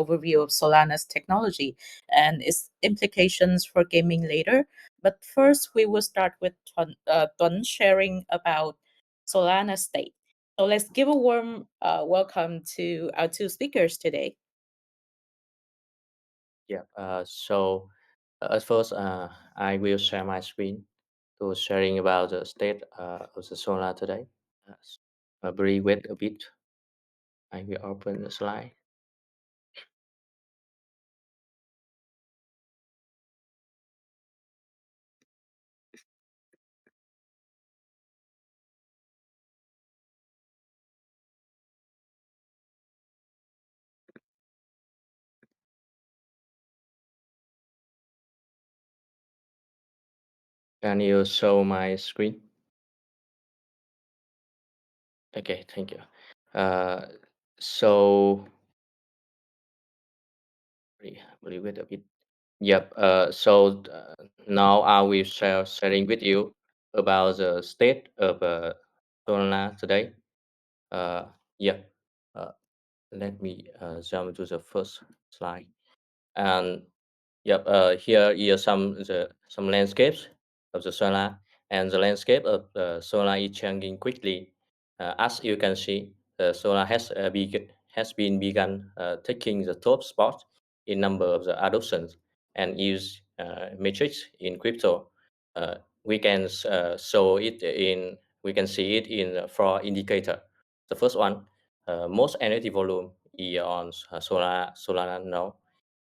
overview of Solana's technology and its implications for gaming later. But first, we will start with Tuấn sharing about Solana state. So let's give a warm welcome to our two speakers today. Yeah. At first, I will share my screen to sharing about the state of the solar today. Bear with a bit. I will open the slide. Can you show my screen? Okay, thank you. Uh, so, bear with a bit. Yep. Now I will sharing with you about the state of Solana today. Uh, yeah. Uh, Let me jump to the first slide. And yep, here is some landscapes of the solar, and the landscape of the solar is changing quickly. As you can see, the solar has been begun taking the top spot in number of the adoptions and use metrics in crypto. Uh, we can show it in we can see it in four indicator. The first one, most energy volume is on Solana now.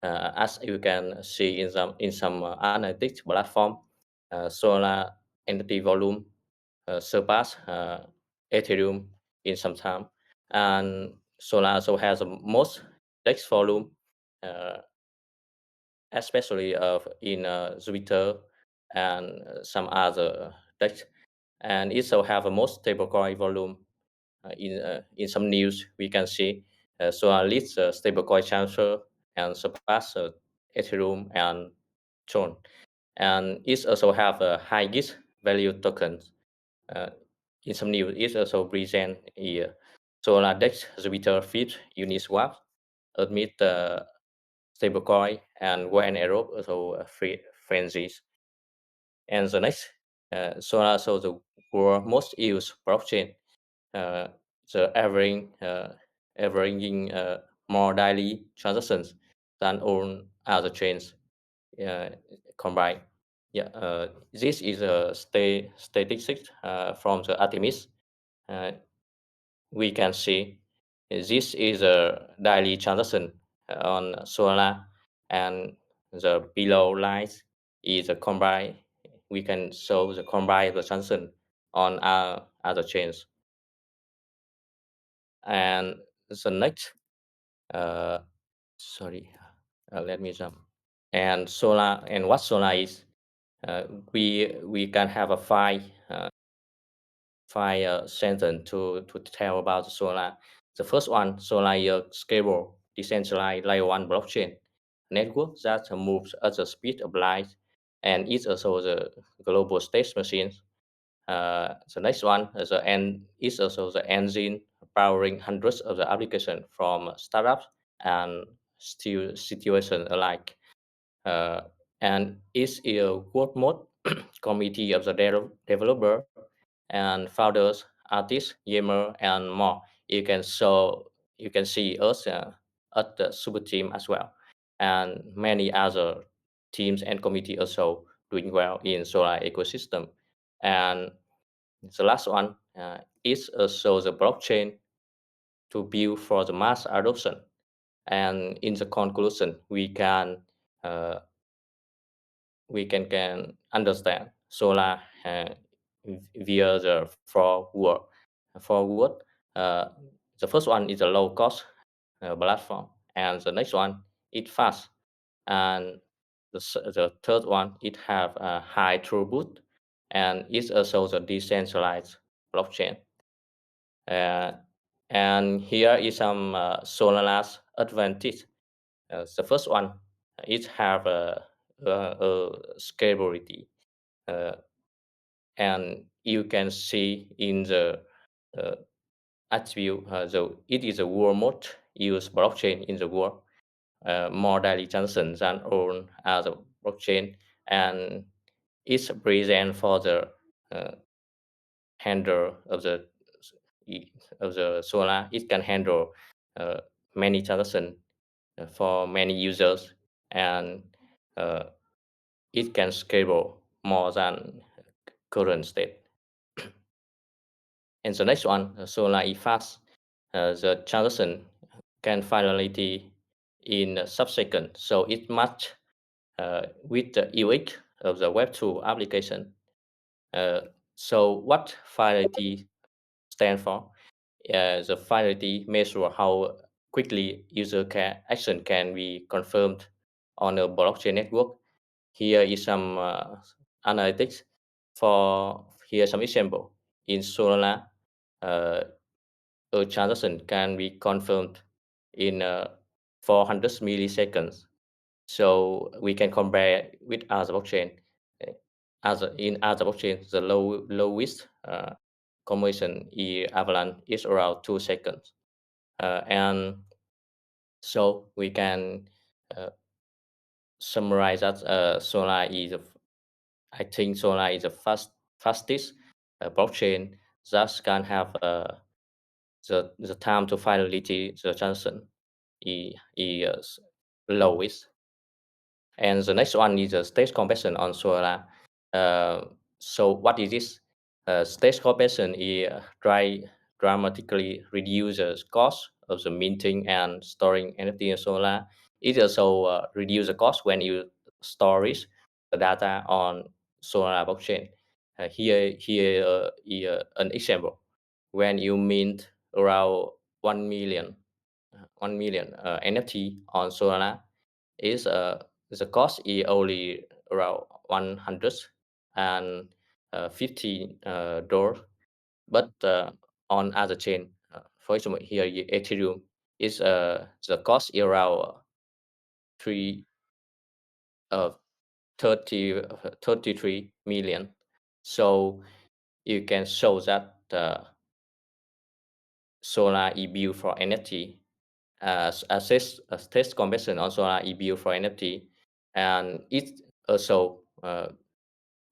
As you can see in some analytics platform, Solana entity volume surpass Ethereum in some time, and Solana also has the most DEX volume, uh, especially in Jupiter and some other DEX, and it also have a most stablecoin volume. In some news, we can see Solana leads stablecoin transfer and surpass Ethereum and Tron, and it also have a high gas value tokens. Uh, in some news, it also present a Solana DEX Jupiter Fit Uniswap admit stablecoin and when Europe also free frenzies. And the next, Solana so the world most used blockchain, uh, the averaging more daily transactions than all other chains uh, combined. Yeah, this is a statistics from the Artemis. Uh, we can see this is a daily transaction on Solana, and the below lines is a combine. We can show the combine the transaction on our other chains. And the next, uh, sorry, let me jump. And Solana, and what Solana is, uh, we can have a five sentence to tell about Solana. The first one, Solana is a scalable, decentralized layer one blockchain network that moves at the speed of light, and is also the global state machine. The next one is also the engine powering hundreds of the applications from startups and still situation alike. Uh, and is a work mode committee of the developer and founders, artists, gamer, and more. You can see us at the super team as well, and many other teams and committee also doing well in solar ecosystem. And the last one is also the blockchain to build for the mass adoption. And in the conclusion, uh, can understand solar via the four word. For word, uh, the first one is a low cost platform, and the next one it fast, and the third one it have a high throughput, and it's also the decentralized blockchain. Uh, and here is some Solana's advantage. The first one, it have a scalability, uh, and you can see in the uh, attribute, it is a world most used blockchain in the world, more daily transactions than on other blockchain, and it's present for the uh, handle of the Solana. It can handle uh, many transactions for many users, and uh, it can scale more than current state. And the next one, Solana is fast. The transaction can finality in a sub-second, so it match with the UX of the Web2 application. Uh, so what finality stand for? The finality measure how quickly action can be confirmed on a blockchain network. Here is some analytics for here some example. In Solana, uh, a transaction can be confirmed in 400 milliseconds. So we can compare with other blockchain. Uh, in other blockchain, the lowest conversion avalanche is around 2 seconds, and so we can uh, summarize that I think Solana is the fastest blockchain that can have the time to finality the transaction is lowest. And the next one is the state compression on Solana. Uh, so what is this? State compression dramatically reduces cost of the minting and storing NFT in Solana. It also reduces the cost when you storage the data on Solana blockchain. Here an example. When you mint around 1 million, 1 million NFT on Solana, is the cost is only around 150 dollars, but on other chain, for example, here Ethereum is the cost is around three uh, 30 33 million. So you can show that Solana is built for NFT. A test conversion on Solana is built for NFT, and it also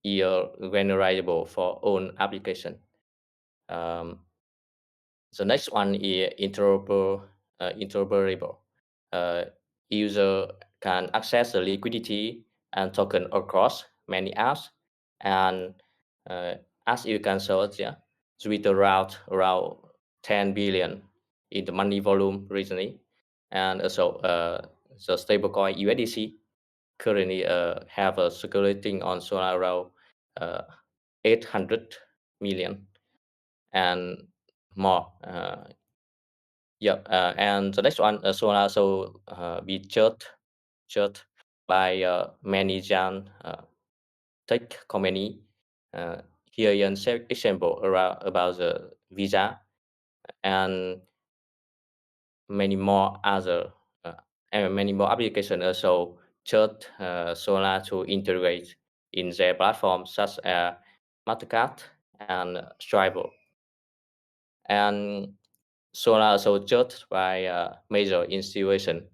is venerable for own application. Um, the next one is interoperable. Uh, User can access the liquidity and token across many apps, and uh, as you can search, yeah, with around 10 billion in the money volume recently, and also the stablecoin USDC currently have a circulating on Solana around uh, 800 million and more. Yep. And the next one, Solana also be judged by many giant tech company. Uh, Here is an example around about the Visa and many more other uh, and many more applications also chose Solana to integrate in their platform such as Mastercard and Stripe. And Solana also judged by major institution.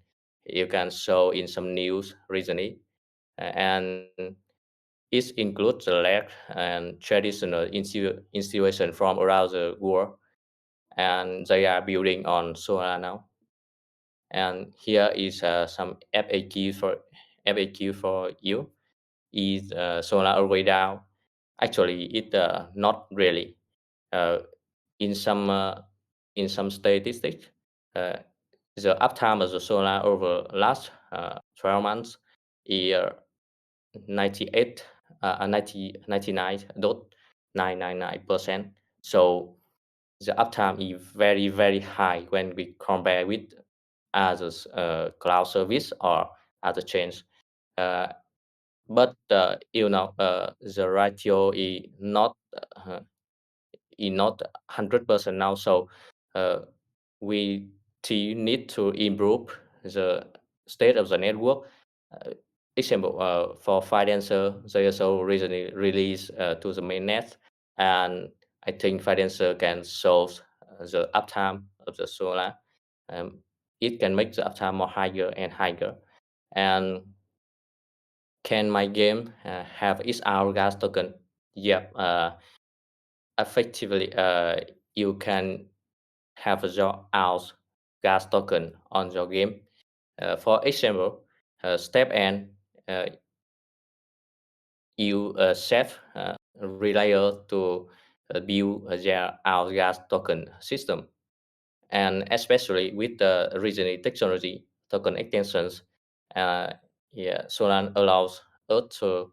You can show in some news recently, and it includes the leg and traditional institution from around the world, and they are building on Solana now. And here is some FAQ for you. Is Solana already down? Actually, it not really. Uh, in some uh, in some statistics, uh, the uptime of the Solana over last 12 months is 98 99.999%. So the uptime is very high when we compare with others cloud service or other chains. Uh, but the ratio uh, is not 100% now. So uh, we need to improve the state of the network. Uh, Example, for Financer, they also recently released to the mainnet, and I think Financer can solve the uptime of the Solana. Um, it can make the uptime more higher and higher. And can my game have its own gas token? Yep. Effectively, you can have your own gas token on your game. For example, step N, uh, you set relayer to build their own gas token system. And especially with the reasoning technology token extensions, uh, yeah, Solana allows us to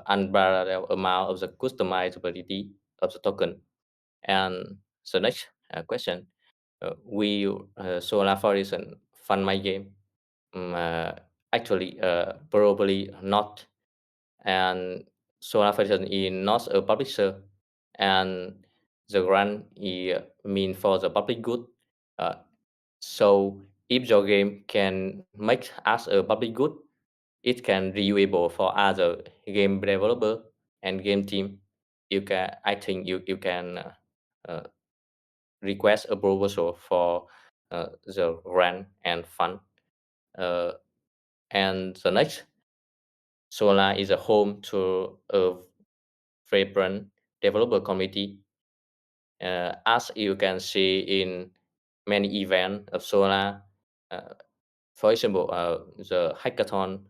unparalleled amount of the customizability of the token. And the next question, will Solana Foundation fund my game? Actually, probably not. And Solana Foundation is not a publisher, and the grant is mean for the public good. Uh, so if your game can make us a public good, it can reviewable for other game developer and game team. You can, I think you can uh, request a proposal for the grant and fund. Uh, and the next, Solana is a home to a vibrant developer community. As you can see in many events of Solana, uh, for example, the hackathon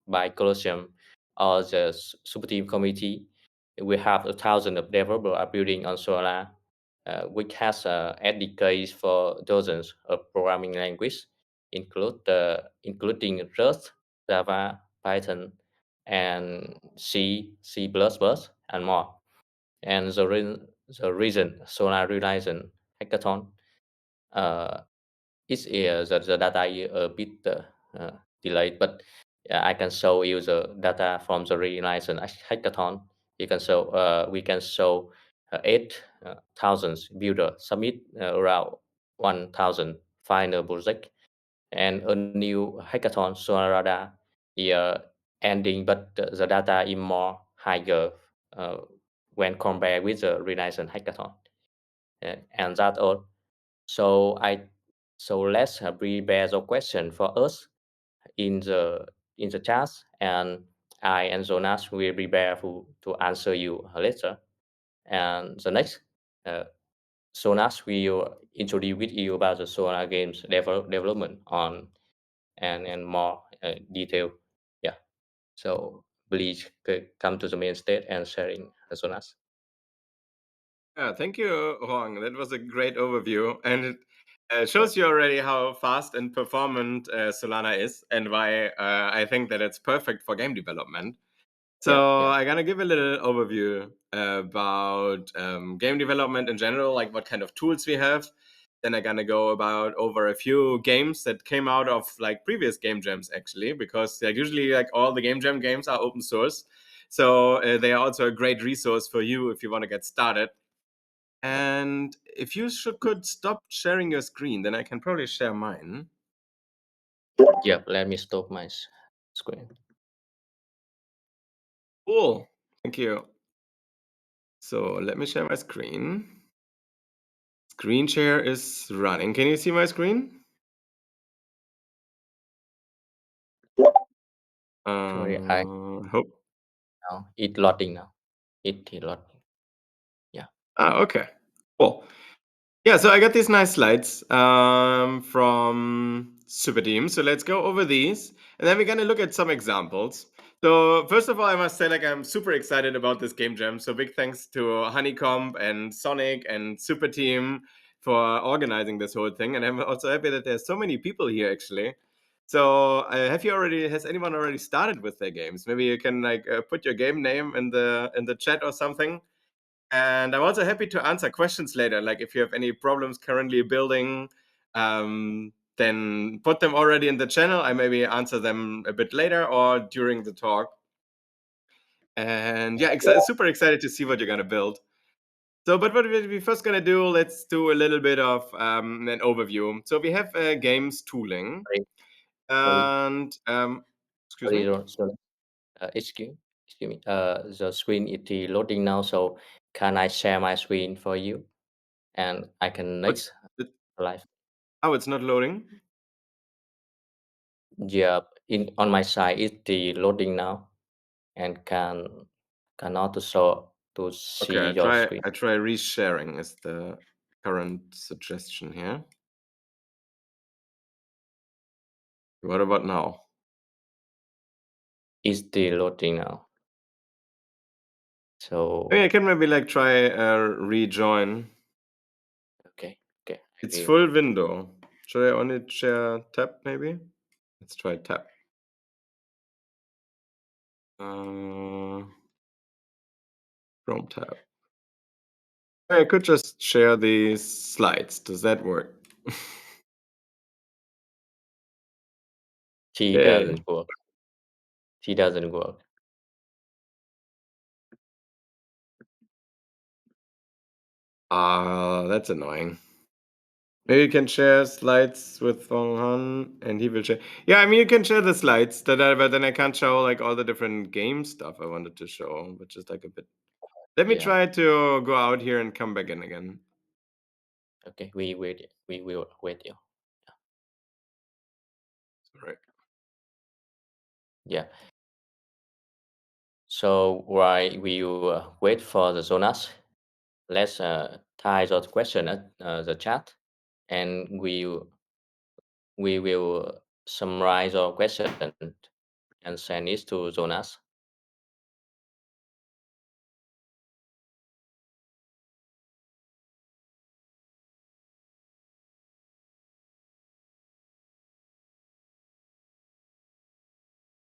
by Colosseum or the Superteam community, we have a thousand of developers are building on Solana, which has SDKs for dozens of programming languages, including Rust, Java, Python, and C, C++, and more. And the reason Solana realizing hackathon uh, the data is a bit delayed, but I can show you the data from the Renaissance hackathon. You can show we can show 8,000 builder submit around 1,000 final project, and a new hackathon Sonarada is ending, but the data is more higher uh, when compared with the Renaissance hackathon. And that all. So let's prepare the question for us in the chat, and I and Jonas will prepare to answer you later. And the next, uh, Jonas will introduce with you about the Solana games development on and more detail. Yeah. So please come to the main stage and sharing, Jonas. Yeah, thank you, Huang. That was a great overview, and it shows you already how fast and performant Solana is, and why I think that it's perfect for game development. Yeah, So yeah. I'm gonna give a little overview about game development in general, like what kind of tools we have. Then I'm gonna go about over a few games that came out of like previous game jams, actually, because usually like all the game jam games are open source, so they are also a great resource for you if you want to get started. And if you could stop sharing your screen, then I can probably share mine. Yep. Let me stop my screen. Cool. Thank you. So let me share my screen. Screen share is running. Can you see my screen? Sorry, I Hope. now it loading now. It loading. Yeah. Okay. Cool. Yeah, so I got these nice slides from Superteam. So let's go over these, and then we're gonna look at some examples. So first of all, I must say, like, I'm super excited about this game jam. So big thanks to Honeycomb and Sonic and Superteam for organizing this whole thing. And I'm also happy that there's so many people here, actually. So has anyone already started with their games? Maybe you can like put your game name in the chat or something, and I'm also happy to answer questions later. Like if you have any problems currently building, then put them already in the channel. I maybe answer them a bit later or during the talk. And yeah, super excited to see what you're gonna build. So, but what we're first gonna do, let's do a little bit of an overview. So we have games tooling, Sorry, sorry, and excuse sorry, me. sorry. Excuse me. The screen is loading now, so can I share my screen for you, and I can Oh, it's, next it, live. oh, it's not loading. Yeah, in on my side, it's the loading now, and cannot to show to Okay, see your screen. I try resharing is the current suggestion here. What about now? It's the loading now. I So can maybe like try rejoin. okay, okay, I It's will. full window. Should I only share tab maybe? Let's try tab. Uh, Chrome tab. I could just share these slides. Does that work? T Yay. doesn't work. T doesn't work. Ah, that's annoying. Maybe you can share slides with Fong Han and he will share. Yeah, I mean, you can share the slides, but then I can't show like all the different game stuff I wanted to show, which is like a bit. Let me Yeah. try to go out here and come back in again. Okay, we wait. We will wait you. Right. Yeah. So while we wait for the Jonas, let's type the question at the chat, and we will summarize our question and send it to Jonas.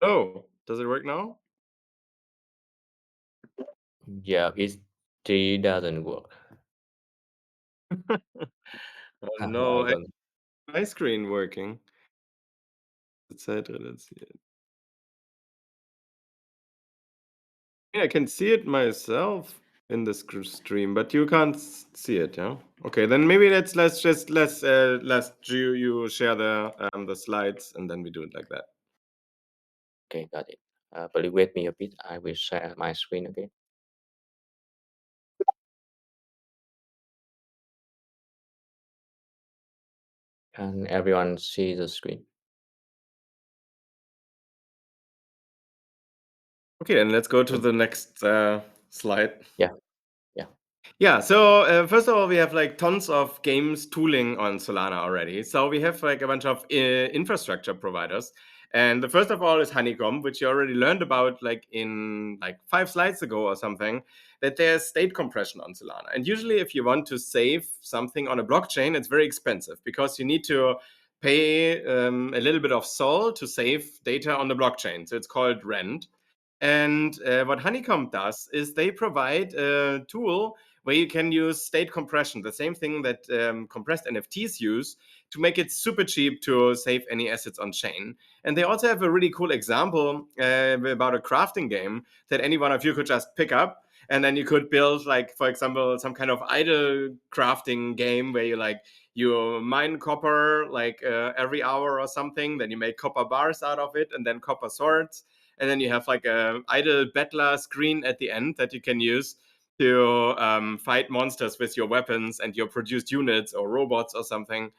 Oh, does it work now? Yeah, it still doesn't work. Oh I no, don't. my screen working. Let's see it. Yeah, I can see it myself in the stream, but you can't see it, yeah? Okay, then maybe let's you share the slides and then we do it like that. Okay, got it. Please wait me a bit. I will share my screen again. Can everyone see the screen? Okay, and let's go to Um, the next slide. yeah, yeah. Yeah, so first of all, we have like tons of games tooling on Solana already. So we have like a bunch of infrastructure providers. And the first of all is Honeycomb, which you already learned about like in like 5 slides ago or something, that there's state compression on Solana. And usually if you want to save something on a blockchain, it's very expensive because you need to pay a little bit of SOL to save data on the blockchain. So it's called rent. And what Honeycomb does is they provide a tool where you can use state compression, the same thing that compressed NFTs use, to make it super cheap to save any assets on chain. And they also have a really cool example about a crafting game that any one of you could just pick up. And then you could build, like, for example, some kind of idle crafting game where you mine copper like every hour or something. Then you make copper bars out of it, and then copper swords, and then you have like a idle battler screen at the end that you can use to fight monsters with your weapons and your produced units or robots or something.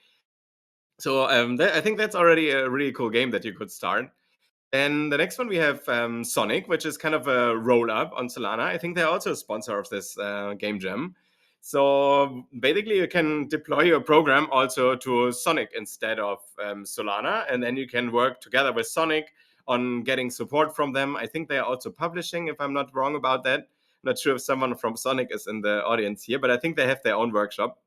So I think that's already a really cool game that you could start. And the next one we have Sonic, which is kind of a roll up on Solana. I think they're also a sponsor of this game jam. So basically, you can deploy your program also to Sonic instead of Solana, and then you can work together with Sonic on getting support from them. I think they are also publishing, if I'm not wrong about that. Not sure if someone from Sonic is in the audience here, but I think they have their own workshop.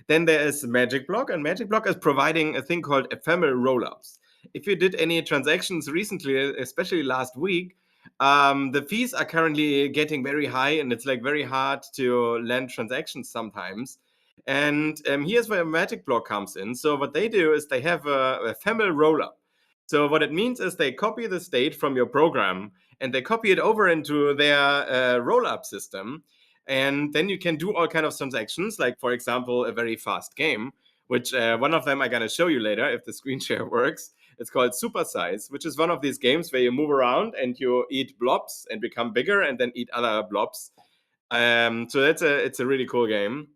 Then there is Magic Block, and Magic Block is providing a thing called ephemeral rollups. If you did any transactions recently, especially last week, the fees are currently getting very high, and it's like very hard to land transactions sometimes. And here's where Magic Block comes in. So what they do is they have a ephemeral rollup. So what it means is they copy the state from your program and they copy it over into their rollup system, and then you can do all kind of transactions, like for example a very fast game, which one of them I'm going to show you later if the screen share works. It's called Super Size, which is one of these games where you move around and you eat blobs and become bigger and then eat other blobs. So it's a really cool game.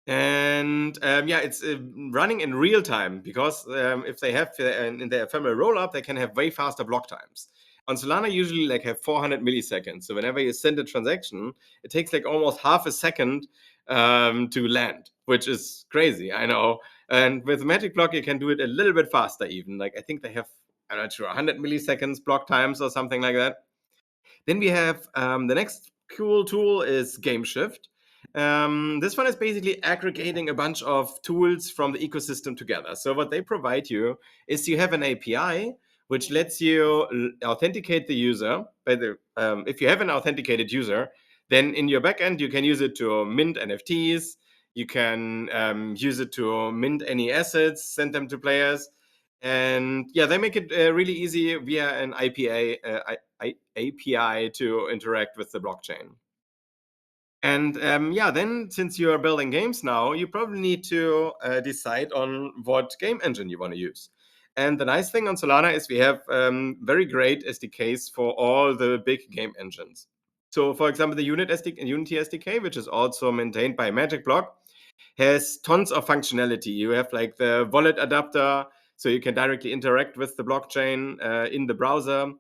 And yeah, it's running in real time because if they have in their ephemeral rollup, they can have way faster block times. On Solana, usually like have 400 milliseconds. So whenever you send a transaction, it takes like almost half a second to land, which is crazy, I know. And with Magic Block, you can do it a little bit faster even. Like I think they have, I'm not sure, 100 milliseconds block times or something like that. Then we have the next cool tool is GameShift. This one is basically aggregating a bunch of tools from the ecosystem together. So what they provide you is you have an API which lets you authenticate the user. If you have an authenticated user, then in your backend you can use it to mint NFTs. You can use it to mint any assets, send them to players, and yeah, they make it really easy via an API to interact with the blockchain. And yeah, then since you are building games now, you probably need to decide on what game engine you want to use. And the nice thing on Solana is we have very great SDKs for all the big game engines. So, for example, the Unity SDK, which is also maintained by Magic Block, has tons of functionality. You have like the wallet adapter, so you can directly interact with the blockchain in the browser.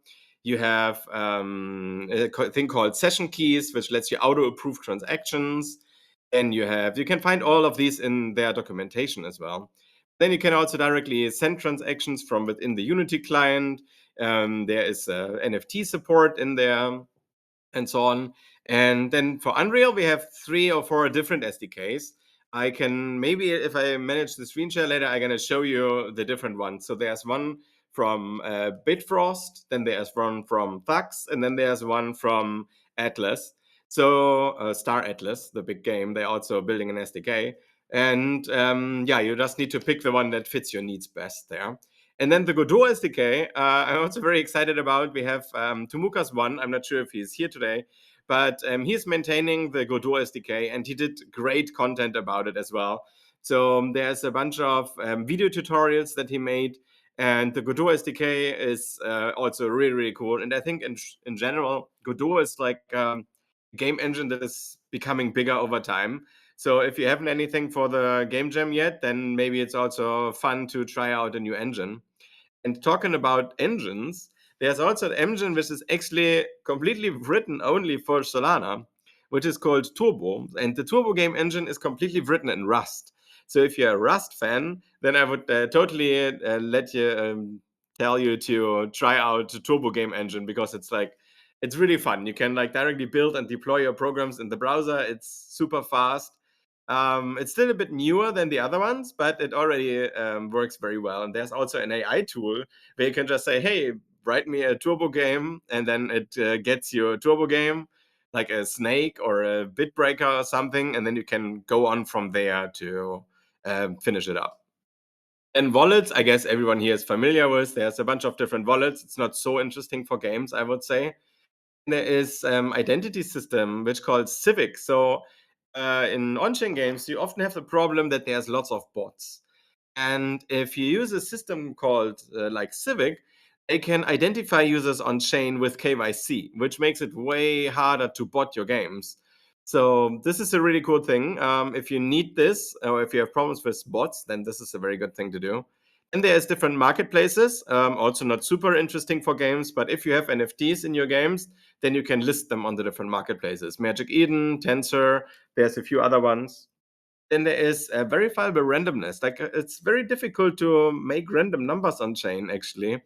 You have a thing called session keys, which lets you auto approve transactions. And you can find all of these in their documentation as well. Then you can also directly send transactions from within the Unity client. There is NFT support in there and so on. And then for Unreal, we have 3 or 4 different SDKs. I can maybe, if I manage the screen share later, I'm going to show you the different ones. So there's one from Bitfrost, then there's one from Thux, and then there's one from Atlas. So Star Atlas, the big game, they're also building an SDK. And yeah, you just need to pick the one that fits your needs best there. And then the Godot SDK, I'm also very excited about. We have Tumuka's one. I'm not sure if he's here today, but he's maintaining the Godot SDK, and he did great content about it as well. So there's a bunch of video tutorials that he made, and the Godot SDK is also really, really cool. And I think in general, Godot is like a game engine that is becoming bigger over time. So if you haven't anything for the game jam yet, then maybe it's also fun to try out a new engine. And talking about engines, there's also an engine which is actually completely written only for Solana, which is called Turbo. And the Turbo game engine is completely written in Rust. So if you're a Rust fan, then I would totally let you tell you to try out the Turbo game engine, because it's really fun. You can like directly build and deploy your programs in the browser. It's super fast. It's still a bit newer than the other ones, but it already works very well. And there's also an AI tool where you can just say, hey, write me a turbo game, and then it gets you a turbo game, like a Snake or a Bitbreaker or something, and then you can go on from there to finish it up. And wallets, I guess everyone here is familiar with. There's a bunch of different wallets. It's not so interesting for games, I would say. There is identity system which called Civic. So in on-chain games, you often have the problem that there's lots of bots. And if you use a system called like Civic, they can identify users on chain with KYC, which makes it way harder to bot your games. So this is a really cool thing. If you need this, or if you have problems with bots, then this is a very good thing to do. And there's different marketplaces, also not super interesting for games, but if you have NFTs in your games, then you can list them on the different marketplaces. Magic Eden, Tensor, there's a few other ones. Then there is verifiable randomness. Like it's very difficult to make random numbers on chain actually,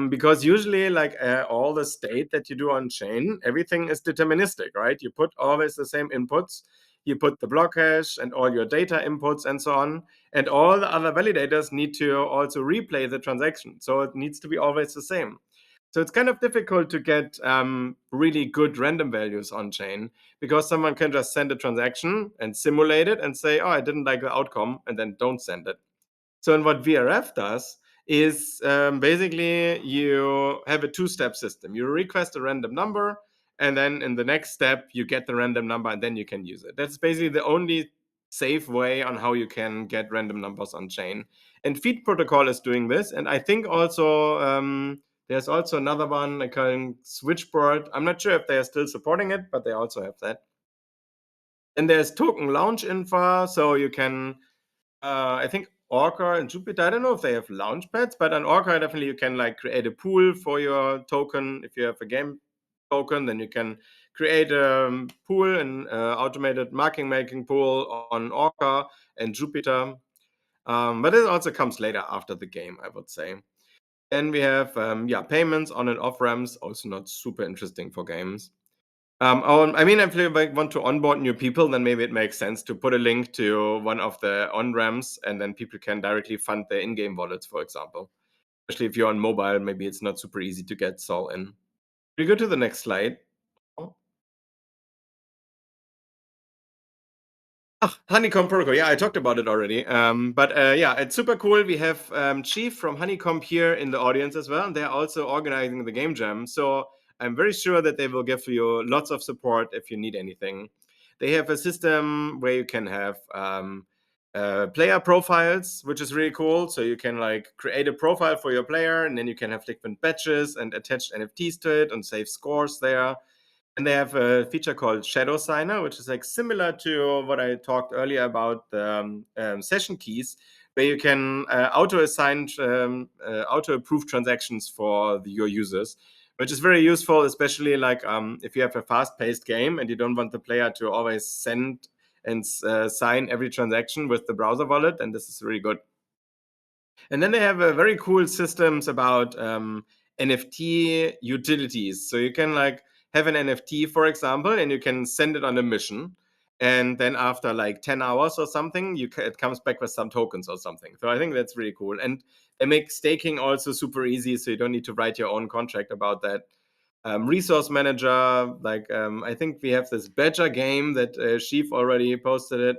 because usually like all the state that you do on chain, everything is deterministic, right? You put always the same inputs. You put the block hash and all your data inputs and so on, and all the other validators need to also replay the transaction. So it needs to be always the same. So it's kind of difficult to get really good random values on chain, because someone can just send a transaction and simulate it and say, oh, I didn't like the outcome, and then don't send it. So, and what VRF does is basically you have a two-step system. You request a random number, and then in the next step, you get the random number, and then you can use it. That's basically the only safe way on how you can get random numbers on chain. And Feed Protocol is doing this, and I think also there's also another one called Switchboard. I'm not sure if they are still supporting it, but they also have that. And there's token launch info, so you can, I think Orca and Jupyter, I don't know if they have launch pads, but on Orca definitely you can like create a pool for your token. If you have a game token, then you can create a pool, an automated marking making pool on Orca and Jupyter. But it also comes later after the game, I would say. Then we have payments on and off ramps, also not super interesting for games. I mean, if you like, want to onboard new people, then maybe it makes sense to put a link to one of the on ramps, and then people can directly fund their in-game wallets, for example. Especially if you're on mobile, maybe it's not super easy to get Sol in. We go to the next slide. Honeycomb Protocol. Yeah, I talked about it already. But yeah, it's super cool. We have Chief from Honeycomb here in the audience as well. And they're also organizing the game jam. So I'm very sure that they will give you lots of support if you need anything. They have a system where you can have player profiles, which is really cool. So you can like create a profile for your player, and then you can have different badges and attach NFTs to it and save scores there. And they have a feature called Shadow Signer, which is like similar to what I talked earlier about the session keys, where you can auto approve transactions for your users, which is very useful, especially like if you have a fast-paced game and you don't want the player to always send and sign every transaction with the browser wallet, and this is really good. And then they have a very cool systems about NFT utilities. So you can like have an NFT, for example, and you can send it on a mission. And then after like 10 hours or something, it comes back with some tokens or something. So I think that's really cool. And they make staking also super easy. So you don't need to write your own contract about that. Resource manager, like I think we have this Badger game that Sheaf already posted it.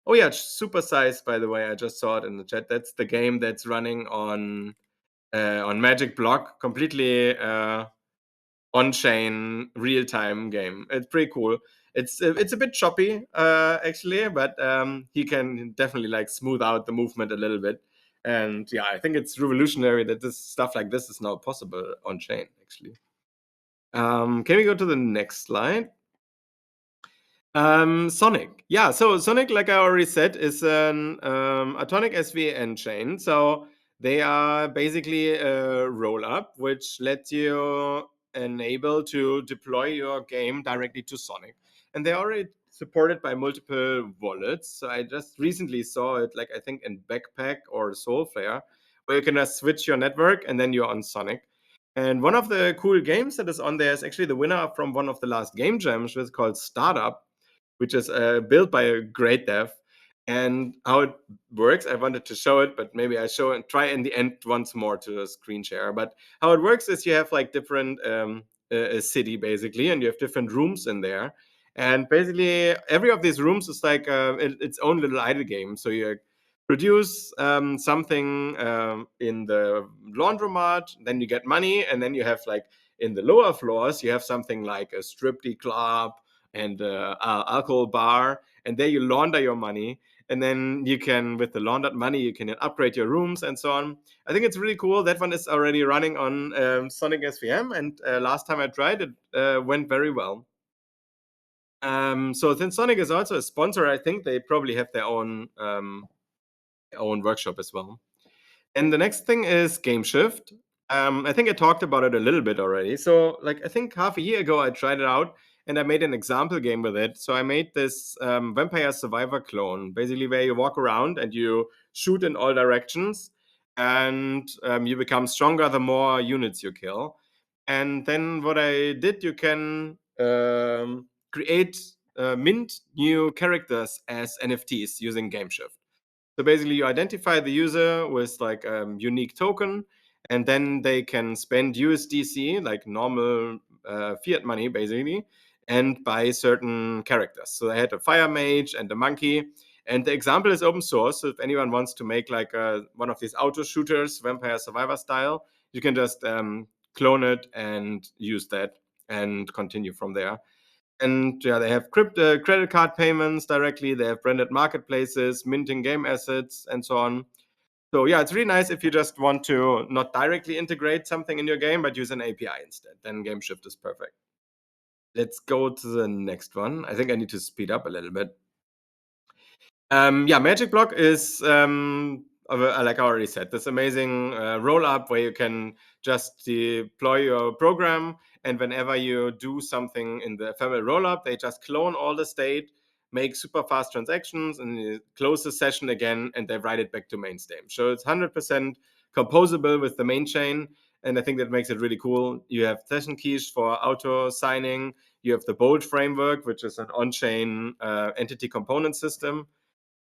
Oh yeah, Super Size, by the way, I just saw it in the chat. That's the game that's running on Magic Block, completely on-chain real-time game. It's pretty cool. It's a bit choppy actually, but he can definitely like smooth out the movement a little bit. And yeah, I think it's revolutionary that this stuff like this is now possible on chain actually. Can we go to the next slide? Sonic. Yeah, so Sonic, like I already said, is an atomic SVN chain. So they are basically a roll up which lets you enable to deploy your game directly to Sonic. And they're already supported by multiple wallets. So I just recently saw it, like I think in Backpack or Soulflare, where you can just switch your network and then you're on Sonic. And one of the cool games that is on there is actually the winner from one of the last game jams, which is called Startup, which is built by a great dev. And how it works, I wanted to show it, but maybe I show and try in the end once more to screen share. But how it works is you have like different a city basically, and you have different rooms in there. And basically, every of these rooms is like its own little idle game. So you produce something in the laundromat, then you get money, and then you have like in the lower floors, you have something like a striptease club and alcohol bar, and there you launder your money, and then you can, with the laundered money, you can upgrade your rooms and so on. I think it's really cool. That one is already running on Sonic SVM, and last time I tried it, went very well. So since Sonic is also a sponsor, I think they probably have their own workshop as well. And the next thing is Game Shift. I think I talked about it a little bit already. So, like, I think half a year ago, I tried it out and I made an example game with it. So, I made this Vampire Survivor clone, basically, where you walk around and you shoot in all directions, and you become stronger the more units you kill. And then, what I did, you can create mint new characters as NFTs using Game Shift. So basically, you identify the user with like a unique token, and then they can spend USDC, like normal fiat money, basically, and buy certain characters. So they had a fire mage and a monkey. And the example is open source. So if anyone wants to make like one of these auto shooters, Vampire Survivor style, you can just clone it and use that and continue from there. And yeah, they have credit card payments directly. They have branded marketplaces, minting game assets, and so on. So yeah, it's really nice if you just want to not directly integrate something in your game, but use an API instead. Then GameShift is perfect. Let's go to the next one. I think I need to speed up a little bit. Yeah, Magic Block is like I already said, this amazing roll up where you can just deploy your program, and whenever you do something in the ephemeral roll up, they just clone all the state, make super fast transactions, and you close the session again, and they write it back to main state. So it's 100% composable with the main chain, and I think that makes it really cool. You have session keys for auto signing. You have the Bolt framework, which is an on-chain entity component system.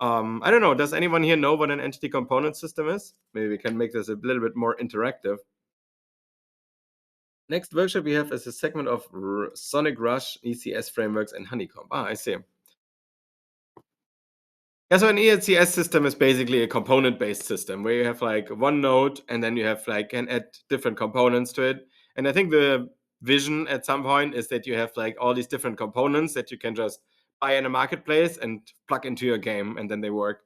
I don't know. Does anyone here know what an entity component system is? Maybe we can make this a little bit more interactive. Next workshop we have is a segment of Sonic Rush, ECS frameworks, and Honeycomb. I see. Yeah, so an ECS system is basically a component-based system where you have like one node, and then you have like can add different components to it. And I think the vision at some point is that you have like all these different components that you can just buy in a marketplace and plug into your game, and then they work.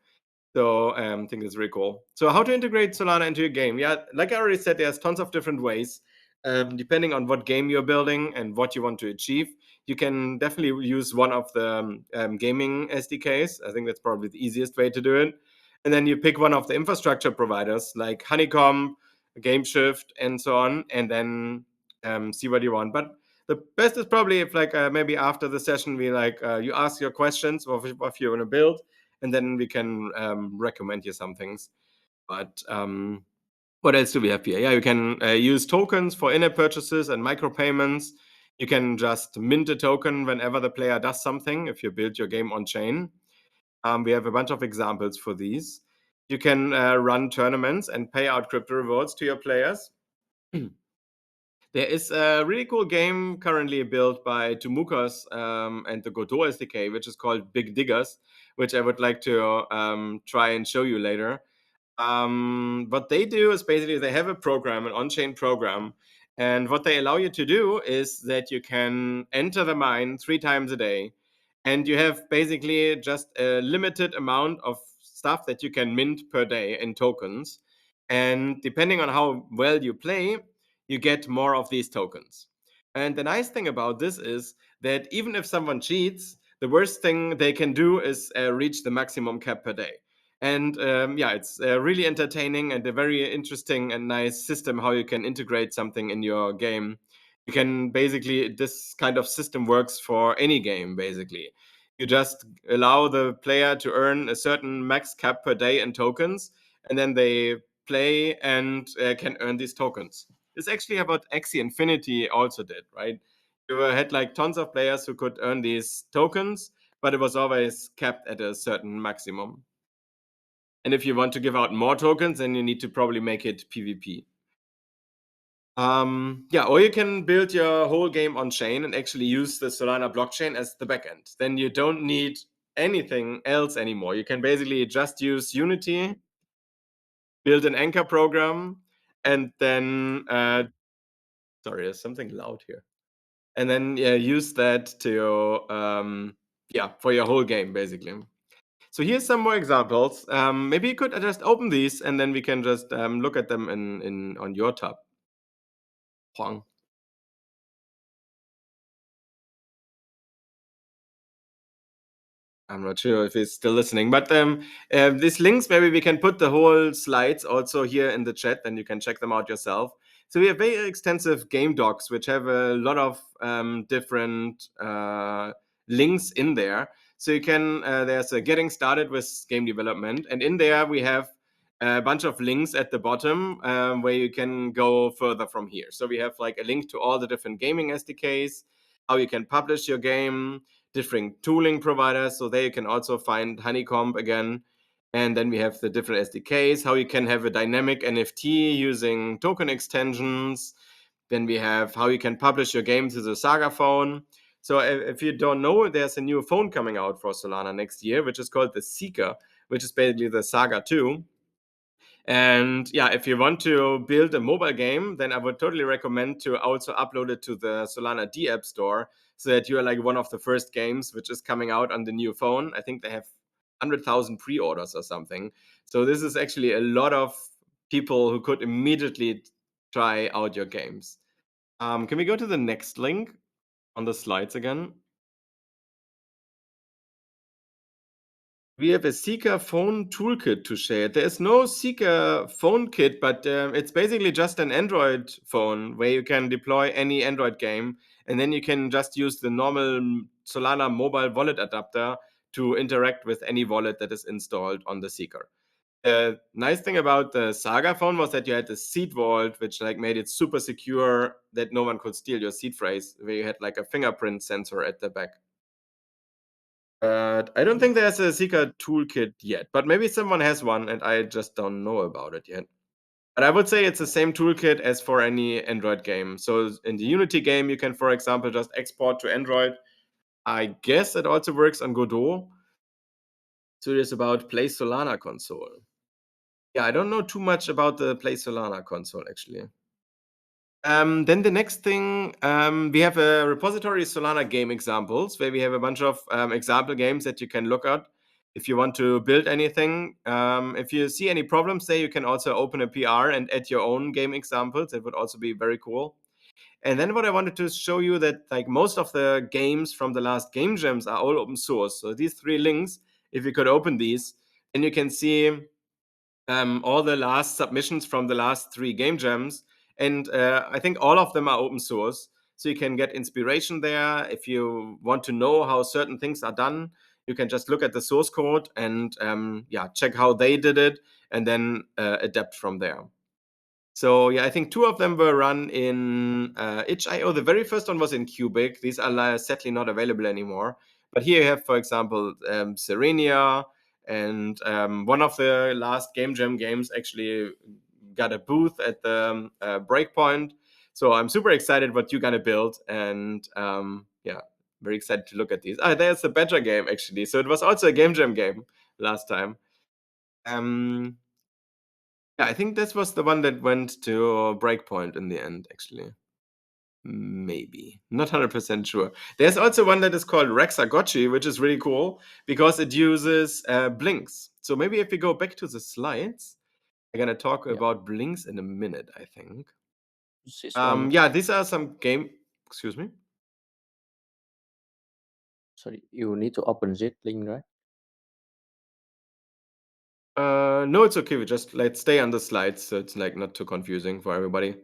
So I think it's really cool. So how to integrate Solana into your game? Yeah, like I already said, there's tons of different ways. Depending on what game you're building and what you want to achieve, you can definitely use one of the gaming SDKs. I think that's probably the easiest way to do it. And then you pick one of the infrastructure providers like Honeycomb, GameShift, and so on, and then see what you want. But the best is probably if like maybe after the session we like you ask your questions of what you want to build, and then we can recommend you some things. But what else do we have here? Yeah, you can use tokens for in-app purchases and micropayments. You can just mint a token whenever the player does something if you build your game on chain. We have a bunch of examples for these. You can run tournaments and pay out crypto rewards to your players. There is a really cool game currently built by Tumukas and the Godot SDK, which is called Big Diggers, which I would like to try and show you later. What they do is basically they have a program, an on-chain program, and what they allow you to do is that you can enter the mine 3 times a day, and you have basically just a limited amount of stuff that you can mint per day in tokens. And depending on how well you play, you get more of these tokens. And the nice thing about this is that even if someone cheats, the worst thing they can do is reach the maximum cap per day. And yeah, it's really entertaining and a very interesting and nice system how you can integrate something in your game. You can basically, this kind of system works for any game, basically. You just allow the player to earn a certain max cap per day in tokens, and then they play and can earn these tokens. It's actually what Axie Infinity also did, right? You had like tons of players who could earn these tokens, but it was always capped at a certain maximum. And if you want to give out more tokens, then you need to probably make it PvP. Yeah, or you can build your whole game on chain and actually use the Solana blockchain as the backend. Then you don't need anything else anymore. You can basically just use Unity, build an anchor program, and then sorry, there's something loud here. And then use that to yeah, for your whole game basically. So here's some more examples. Maybe you could just open these and then we can just look at them in on your tab. Huang. I'm not sure if he's still listening, but these links, maybe we can put the whole slides also here in the chat, and you can check them out yourself. So we have very extensive game docs, which have a lot of different links in there. So you can, there's a getting started with game development, and in there we have a bunch of links at the bottom where you can go further from here. So we have like a link to all the different gaming SDKs, how you can publish your game, different tooling providers. So there you can also find Honeycomb again. And then we have the different SDKs, how you can have a dynamic NFT using token extensions. Then we have how you can publish your game to the Saga phone. So if you don't know, there's a new phone coming out for Solana next year, which is called the Seeker, which is basically the Saga 2. And yeah, if you want to build a mobile game, then I would totally recommend to also upload it to the Solana D App Store so that you are like one of the first games which is coming out on the new phone. I think they have 100,000 pre orders or something. So this is actually a lot of people who could immediately try out your games. Can we go to the next link? on the slides again. We have a Seeker phone toolkit to share. There is no Seeker phone kit, but it's basically just an Android phone where you can deploy any Android game, and then you can just use the normal Solana mobile wallet adapter to interact with any wallet that is installed on the Seeker. The nice thing about the Saga phone was that you had the seed vault, which like made it super secure that no one could steal your seed phrase, where you had like a fingerprint sensor at the back. But I don't think there's a Seeker toolkit yet, but maybe someone has one and I just don't know about it yet. But I would say it's the same toolkit as for any Android game. So in the Unity game, you can, for example, just export to Android. I guess it also works on Godot. So it is about Play Solana console. Yeah, I don't know too much about the Play Solana console actually. Then the next thing, we have a repository Solana game examples where we have a bunch of example games that you can look at if you want to build anything. If you see any problems there, you can also open a PR and add your own game examples. That would also be very cool. And then what I wanted to show you that like most of the games from the last game jams are all open source. So these 3 links, if you could open these, then you can see all the last submissions from the last 3 game jams, and I think all of them are open source, so you can get inspiration there. If you want to know how certain things are done, you can just look at the source code and yeah, check how they did it, and then adapt from there. So yeah, I think 2 of them were run in itch.io. The very first one was in Cubic. These are sadly not available anymore. But here you have, for example, Serenia, and one of the last Game Jam games actually got a booth at the Breakpoint. So I'm super excited what you're gonna build, and yeah, very excited to look at these. There's the Badger game actually. So it was also a Game Jam game last time. Um, yeah, I think this was the one that went to Breakpoint in the end, actually. Maybe. Not 100% sure. There's also one that is called Rexagotchi, which is really cool because it uses blinks. So maybe if we go back to the slides, I'm going to talk Yeah, about blinks in a minute, I think. this one. Yeah, these are some game. Excuse me. Sorry, you need to open this link, right? No, it's okay. We just let's stay on the slides so it's like not too confusing for everybody.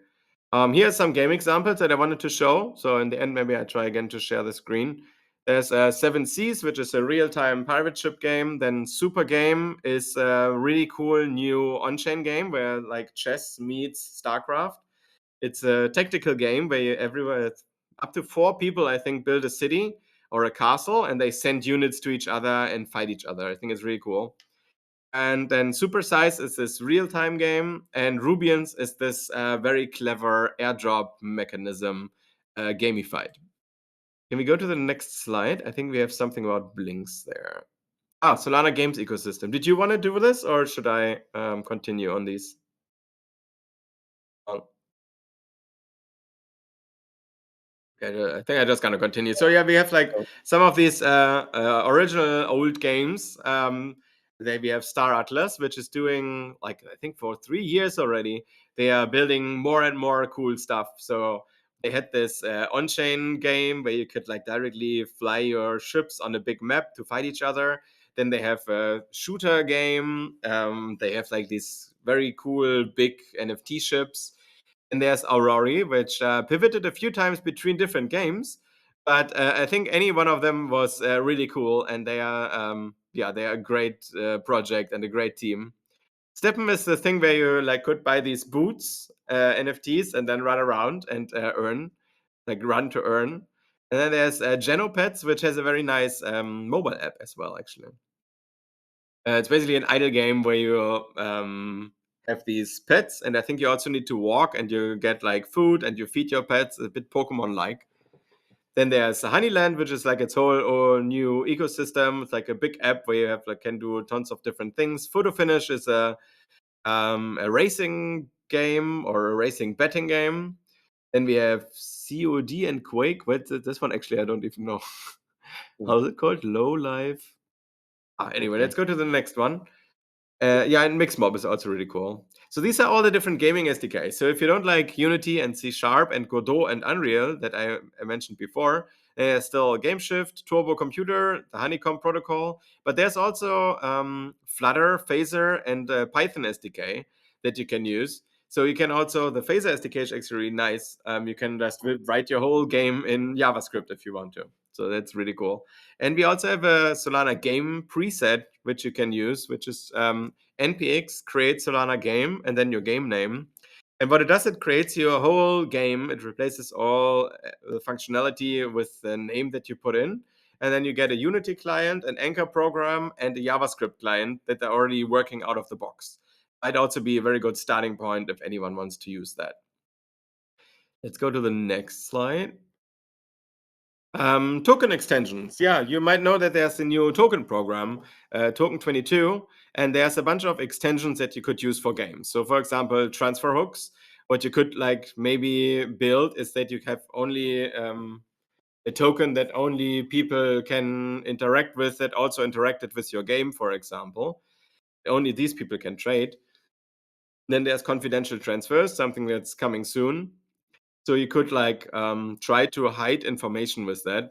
Here are some game examples that I wanted to show. So in the end, maybe I try again to share the screen. There's Seven Seas, which is a real-time pirate ship game. Then Super Game is a really cool new on-chain game where like chess meets StarCraft. It's a tactical game where everywhere up to 4 people, I think, build a city or a castle, and they send units to each other and fight each other. I think it's really cool. And then Supersize is this real-time game, and Rubians is this very clever airdrop mechanism, gamified. Can we go to the next slide? I think we have something about blinks there. Solana Games ecosystem. Did you want to do this, or should I continue on these? Okay, I think I just gonna continue. So yeah, we have like So, some of these original old games. Then we have Star Atlas, which is doing like I think for 3 years already. They are building more and more cool stuff. So they had this on-chain game where you could like directly fly your ships on a big map to fight each other. Then they have a shooter game. They have like these very cool big NFT ships. And there's Aurori, which pivoted a few times between different games, but I think any one of them was really cool, and they are yeah, they are a great project and a great team. Steppen is the thing where you like could buy these boots, NFTs, and then run around and earn, like run to earn. And then there's Genopets, which has a very nice mobile app as well, actually. It's basically an idle game where you have these pets, and I think you also need to walk and you get like food and you feed your pets, a bit Pokemon like. Then there's Honeyland, which is like its whole new ecosystem. It's like a big app where you have like can do tons of different things. Photo Finish is a racing game or a racing betting game. Then we have COD and Quake. Wait, this one actually I don't even know. mm, How is it called? Low Life. Anyway, okay. let's go to the next one. Yeah, and Mixmob is also really cool. So these are all the different gaming SDKs. So if you don't like Unity and C Sharp and Godot and Unreal that I mentioned before, there's still GameShift, Turbo Computer, the Honeycomb Protocol, but there's also Flutter, Phaser, and Python SDK that you can use. So you can also, the Phaser SDK is actually really nice. You can just write your whole game in JavaScript if you want to. So that's really cool. And we also have a Solana game preset, which you can use, which is npx create Solana game and then your game name. And what it does, it creates your whole game. It replaces all the functionality with the name that you put in. And then you get a Unity client, an Anchor program, and a JavaScript client that are already working out of the box. Might also be a very good starting point if anyone wants to use that. Let's go to the next slide. Token extensions. Yeah, you might know that there's a new token program, Token 22, and there's a bunch of extensions that you could use for games. So, for example, transfer hooks. What you could like maybe build is that you have only a token that only people can interact with that also interacted with your game, for example. Only these people can trade. Then there's confidential transfers, something that's coming soon. So you could like try to hide information with that.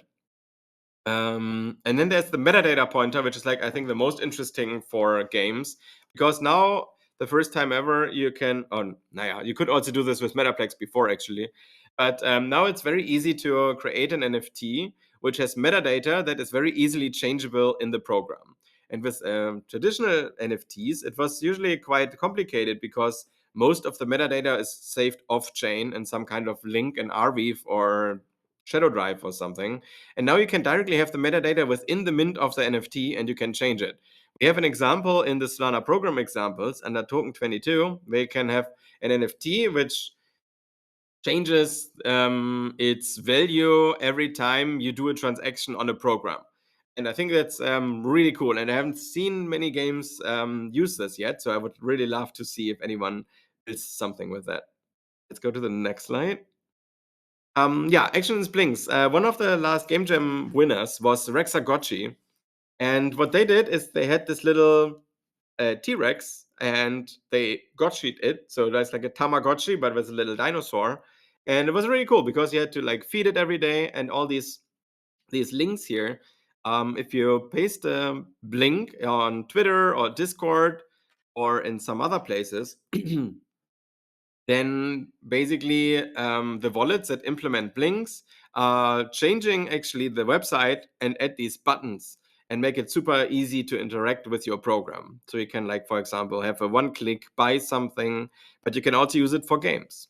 And then there's the metadata pointer, which is like I think the most interesting for games because now the first time ever you can. Oh, naja, you could also do this with Metaplex before actually, but now it's very easy to create an NFT which has metadata that is very easily changeable in the program. And with traditional NFTs, it was usually quite complicated because most of the metadata is saved off chain in some kind of link in Arweave or Shadow Drive or something. And now you can directly have the metadata within the mint of the NFT and you can change it. We have an example in the Solana program examples under token 22, where you can have an NFT which changes its value every time you do a transaction on a program. And I think that's really cool. And I haven't seen many games use this yet. So I would really love to see if anyone builds something with that. Let's go to the next slide. Yeah, Actions Blinks. One of the last Game Jam winners was Rexagotchi. And what they did is they had this little T-Rex and they gotchied it. So that's like a Tamagotchi, but with a little dinosaur. And it was really cool because you had to like feed it every day and all these links here. If you paste a link on Twitter or Discord or in some other places, then basically the wallets that implement blinks are changing actually the website and add these buttons and make it super easy to interact with your program. So you can like, for example, have a one-click buy something, but you can also use it for games.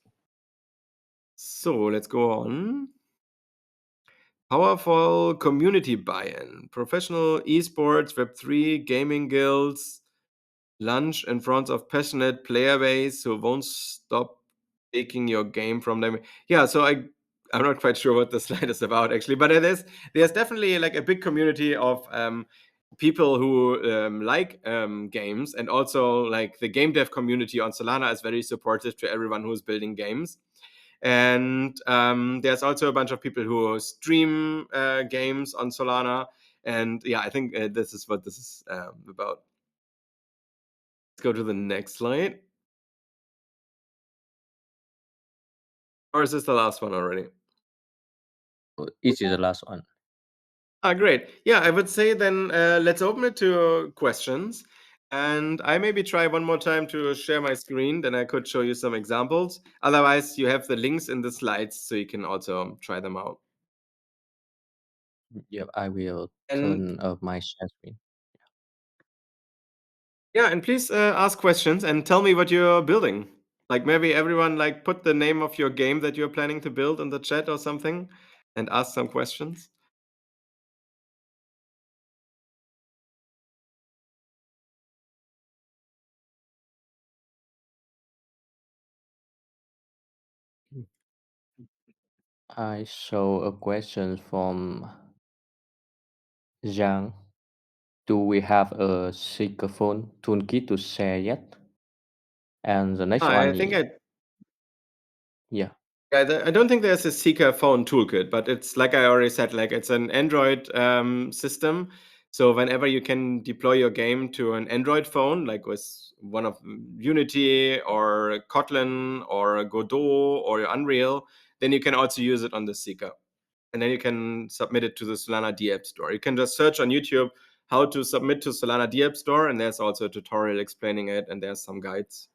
So let's go on. Powerful community buy-in, professional esports, Web3, gaming guilds, lunch in front of passionate player base who won't stop taking your game from them. Yeah, so I'm not quite sure what the slide is about actually, but there's definitely like a big community of people who like games, and also like the game dev community on Solana is very supportive to everyone who's building games. And there's also a bunch of people who stream games on Solana. And yeah, I think this is what this is about. Let's go to the next slide. Or is this the last one already? It is the last one. Great. Yeah, I would say then let's open it to questions. And I maybe try one more time to share my screen, then I could show you some examples. Otherwise, you have the links in the slides, so you can also try them out. Yep, I will And turn up my share screen. yeah, and please ask questions and tell me what you're building. Like maybe everyone like put the name of your game that you're planning to build in the chat or something and ask some questions. I saw a question from Zhang. Do we have a phone toolkit to share yet? And the next I one, think I yeah, I don't think there's a Seeker phone toolkit, but it's like I already said, like it's an Android system. So whenever you can deploy your game to an Android phone, like with one of Unity or Kotlin or Godot or Unreal, then you can also use it on the Seeker. And then you can submit it to the Solana D App Store. You can just search on YouTube how to submit to Solana D App Store, and there's also a tutorial explaining it, and there's some guides.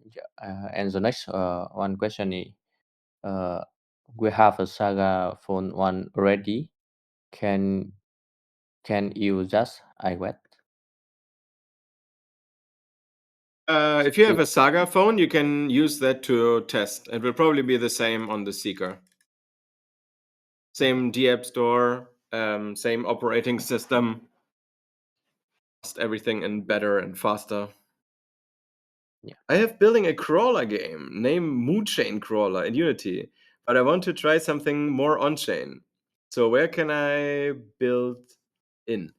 Yeah. And the next one question is, uh, we have a Saga phone one already. Can can you just iWet? If you have a Saga phone, you can use that to test. It will probably be the same on the Seeker. Same D App Store, same operating system, just everything in better and faster. Yeah. I have building a crawler game named Moonchain Crawler in Unity, but I want to try something more on-chain. So where can I build in?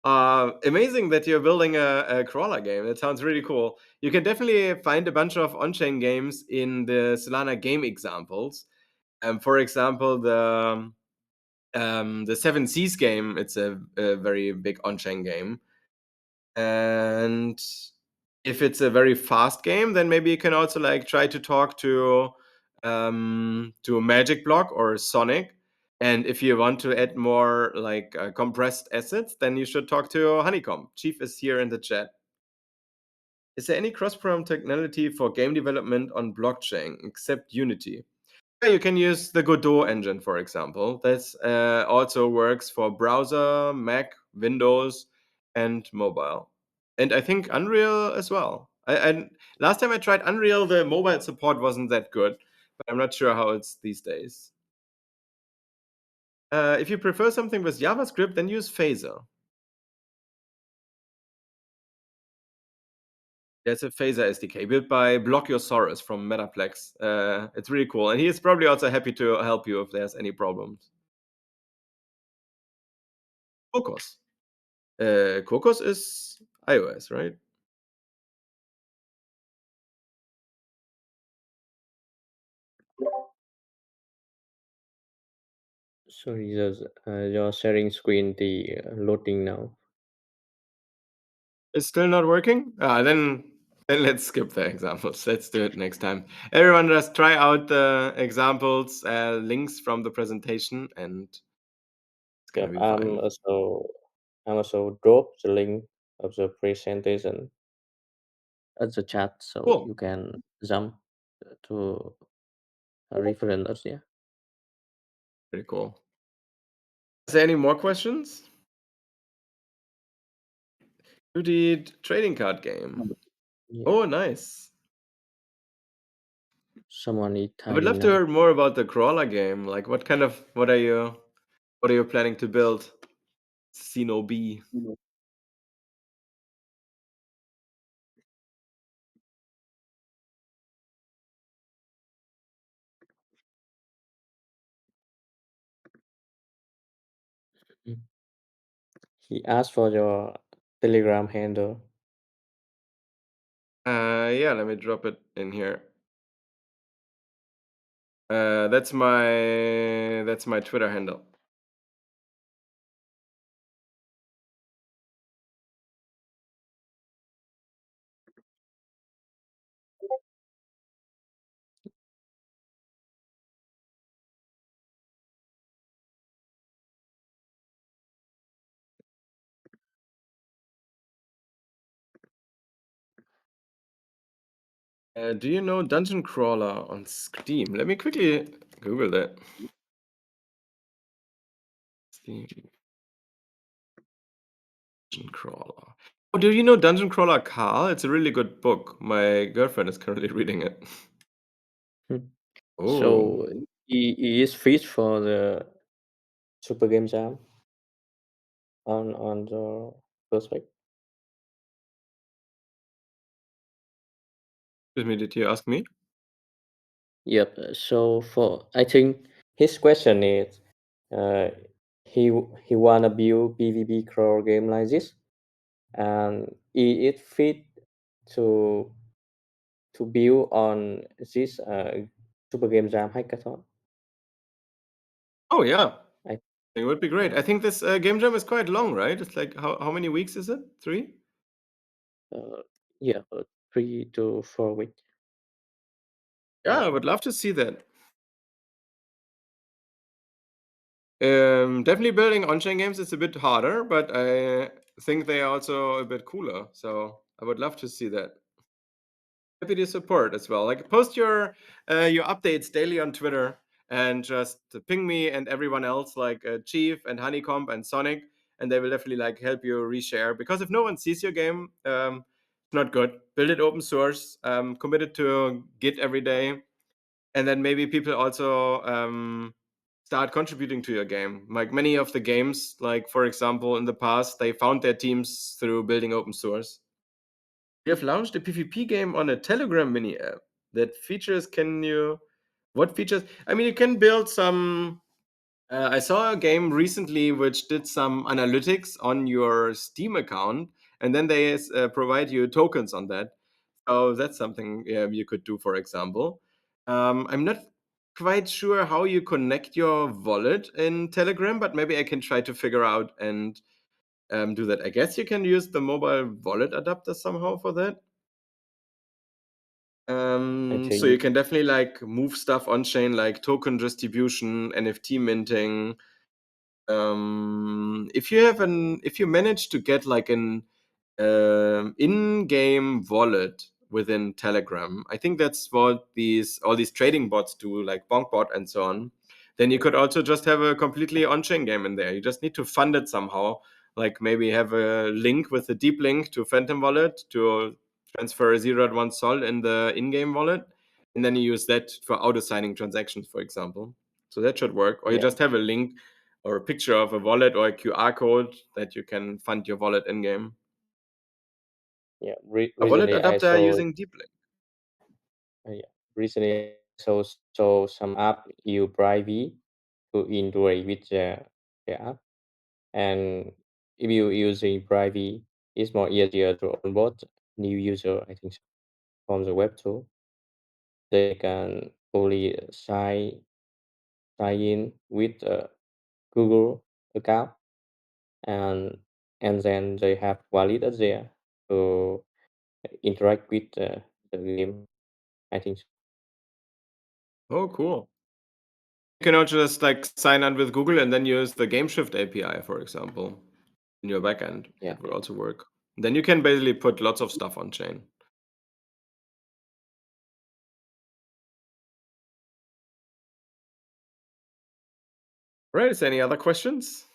Amazing that you're building a crawler game. That sounds really cool. You can definitely find a bunch of on-chain games in the Solana game examples. For example, the Seven Seas game. It's a very big on-chain game, and if it's a very fast game, then maybe you can also like try to talk to Magic Block or Sonic. And if you want to add more like compressed assets, then you should talk to Honeycomb. Chief is here in the chat. Is there any cross-platform technology for game development on blockchain except Unity? Yeah, you can use the Godot engine, for example. That also works for browser, Mac, Windows, and mobile. And I think Unreal as well. Last time I tried Unreal, the mobile support wasn't that good, but I'm not sure how it's these days. If you prefer something with JavaScript, then use Phaser. There's a Phaser SDK built by Blockosaurus from Metaplex. It's really cool, and he is probably also happy to help you if there's any problems. Cocos. Cocos is iOS, right? Sorry, just your sharing screen the loading now. It's still not working? Then let's skip the examples. Let's do it next time. Everyone just try out the examples, links from the presentation, and it's gonna Yep, be fine. I'm also drop the link of the presentation at the chat so Cool. you can jump to reference. Yeah. Pretty cool. Is there any more questions? To the trading card game. Yeah. Oh, nice. Someone is I would typing love to now. hear more about the crawler game. Like what are you planning to build? Sino B. Mm. He asked for your Telegram handle. Yeah, let me drop it in here. That's my Twitter handle. Do you know Dungeon Crawler on Steam? Let me quickly Google that. Steam Dungeon Crawler. Oh, do you know Dungeon Crawler Carl? It's a really good book. My girlfriend is currently reading it. Hmm. Oh, So he is fit for the Super Game Jam on the prospect. excuse me, did you ask me? Yep. So for I think his question is, uh, he wanna build PvP crawl game like this, and he is fit to build on this Super Game Jam hackathon. Oh yeah. I It would be great. I think this game jam is quite long, right? It's like how many weeks is it? 3? Uh, yeah, 3 to 4 weeks. Yeah, Yeah, I would love to see that. Definitely building on-chain games is a bit harder, but I think they are also a bit cooler. So I would love to see that. Happy to support as well. Like post your updates daily on Twitter and just ping me and everyone else, like Chief and Honeycomb and Sonic, and they will definitely like help you reshare. Because if no one sees your game, it's not good. Build it open source. Commit it to Git every day, and then maybe people also start contributing to your game. Like many of the games, like for example in the past, they found their teams through building open source. We have launched a PvP game on a Telegram mini app that features. Can you? What features? I mean, you can build some. I saw a game recently which did some analytics on your Steam account, and then they provide you tokens on that. So that's something you could do, for example. I'm not quite sure how you connect your wallet in Telegram, but maybe I can try to figure out and do that. I guess you can use the mobile wallet adapter somehow for that. I So you think. can definitely like move stuff on chain, like token distribution, NFT minting. If you manage to get like an in-game wallet within Telegram, I think that's what these all these trading bots do, like Bonkbot and so on. Then you could also just have a completely on-chain game in there. You just need to fund it somehow, like maybe have a link with a deep link to Phantom Wallet to transfer 0.1 Sol in the in-game wallet, and then you use that for auto-signing transactions, for example. So that should work. Or you Yeah, just have a link or a picture of a wallet or a QR code that you can fund your wallet in game. yeah. A wallet Recently, I adapter saw. using deep link. Yeah, recently I saw some app use private to integrate with the app, and if you using private, it's more easier to onboard new user. I think so, from the web tool, they can fully sign in with a Google account, and then they have wallet there to interact with the game. I think so. Oh, cool. You can also just like sign on with Google and then use the GameShift API, for example, in your backend. Yeah, That would also work. Then you can basically put lots of stuff on chain. Right. Is there any other questions?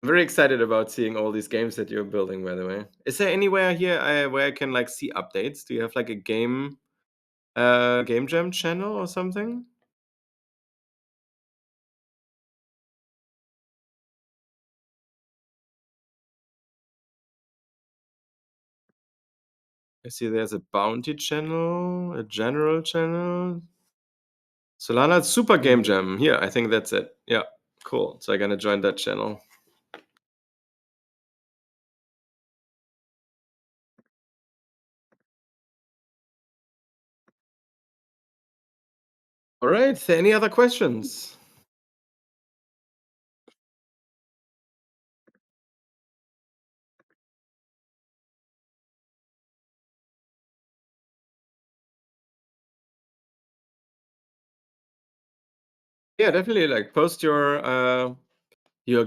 I'm very excited about seeing all these games that you're building, by the way. Is there anywhere here where I can like see updates? Do you have like a game jam channel or something? I see there's a bounty channel, a general channel. Solana Super Game mm, Jam. Here, I think that's it. Yeah, cool. So I'm gonna join that channel. All right. Any other questions? Yeah, definitely. Like post your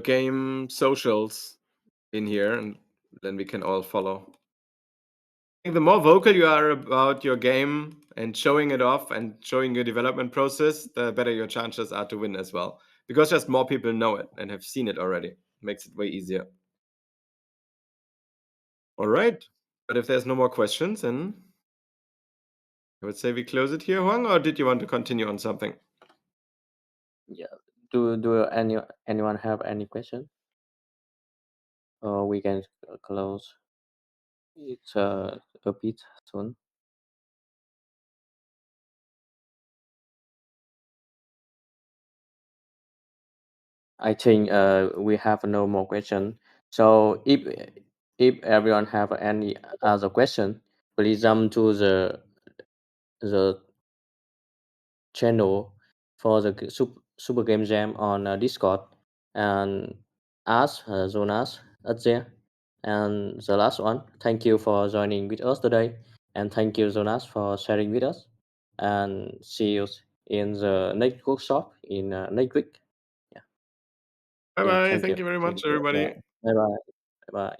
game socials in here, and then we can all follow. I think the more vocal you are about your game and showing it off and showing your development process, the better your chances are to win as well. Because just more people know it and have seen it already. Makes it way easier. All right. But if there's no more questions, then I would say we close it here, Huang, or did you want to continue on something? yeah. Do anyone have any question? Or we can close. It's a bit soon. I think we have no more question. So if everyone have any other question, please jump to the channel for the Super Game Jam on Discord, and us, Jonas, Ajay, and the last one. Thank you for joining with us today, and thank you, Jonas, for sharing with us. And see you in the next workshop in next week. Yeah, Bye yeah. bye. Thank you. Thank you very Thank much, you. everybody. Bye bye. Bye bye.